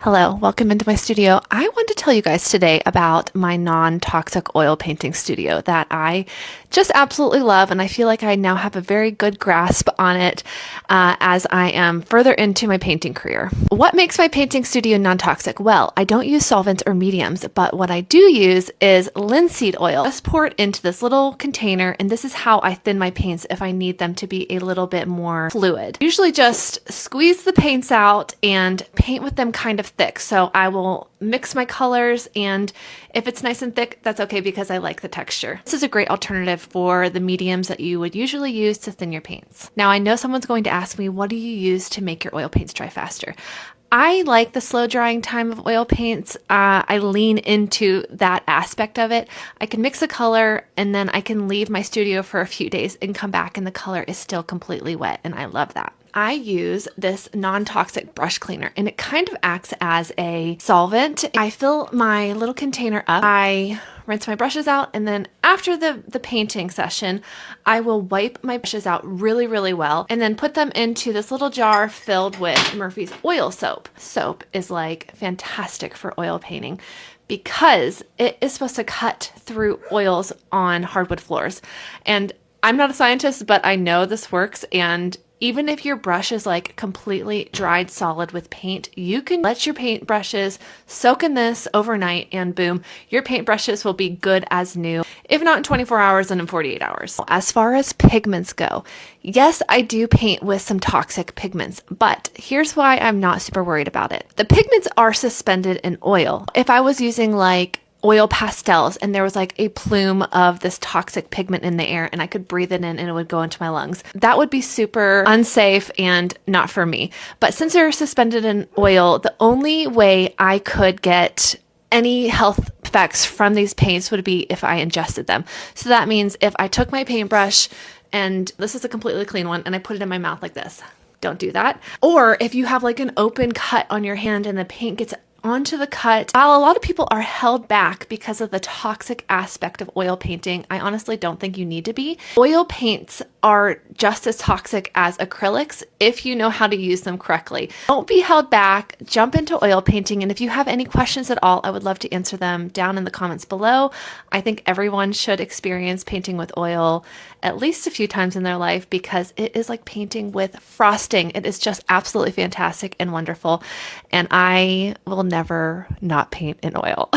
Hello, welcome into my studio. I want to tell you guys today about my non-toxic oil painting studio that I just absolutely love, and I feel like I now have a very good grasp on it as I am further into my painting career. What makes my painting studio non-toxic? Well, I don't use solvents or mediums, but what I do use is linseed oil. Just pour it into this little container, and this is how I thin my paints if I need them to be a little bit more fluid. Usually just squeeze the paints out and paint with them kind of thick. So I will mix my colors, and if it's nice and thick, that's okay because I like the texture. This is a great alternative for the mediums that you would usually use to thin your paints. Now, I know someone's going to ask me, what do you use to make your oil paints dry faster? I like the slow drying time of oil paints. I lean into that aspect of it. I can mix a color and then I can leave my studio for a few days and come back and the color is still completely wet, and I love that. I use this non-toxic brush cleaner, and it kind of acts as a solvent. I fill my little container up. I rinse my brushes out, and then after the painting session, I will wipe my brushes out really, really well, and then put them into this little jar filled with Murphy's oil soap. Soap is like fantastic for oil painting because it is supposed to cut through oils on hardwood floors. And I'm not a scientist, but I know this works, and even if your brush is like completely dried solid with paint, you can let your paint brushes soak in this overnight and boom, your paint brushes will be good as new, if not in 24 hours, then in 48 hours. As far as pigments go, yes, I do paint with some toxic pigments, but here's why I'm not super worried about it. The pigments are suspended in oil. If I was using like oil pastels and there was like a plume of this toxic pigment in the air and I could breathe it in and it would go into my lungs, that would be super unsafe and not for me. But since they're suspended in oil, the only way I could get any health effects from these paints would be if I ingested them. So that means if I took my paintbrush, and this is a completely clean one, and I put it in my mouth like this, don't do that. Or if you have like an open cut on your hand and the paint gets onto the cut. While a lot of people are held back because of the toxic aspect of oil painting, I honestly don't think you need to be. Oil paints are just as toxic as acrylics if you know how to use them correctly. Don't be held back, jump into oil painting, and if you have any questions at all, I would love to answer them down in the comments below. I think everyone should experience painting with oil at least a few times in their life because it is like painting with frosting. It is just absolutely fantastic and wonderful, and I will never not paint in oil.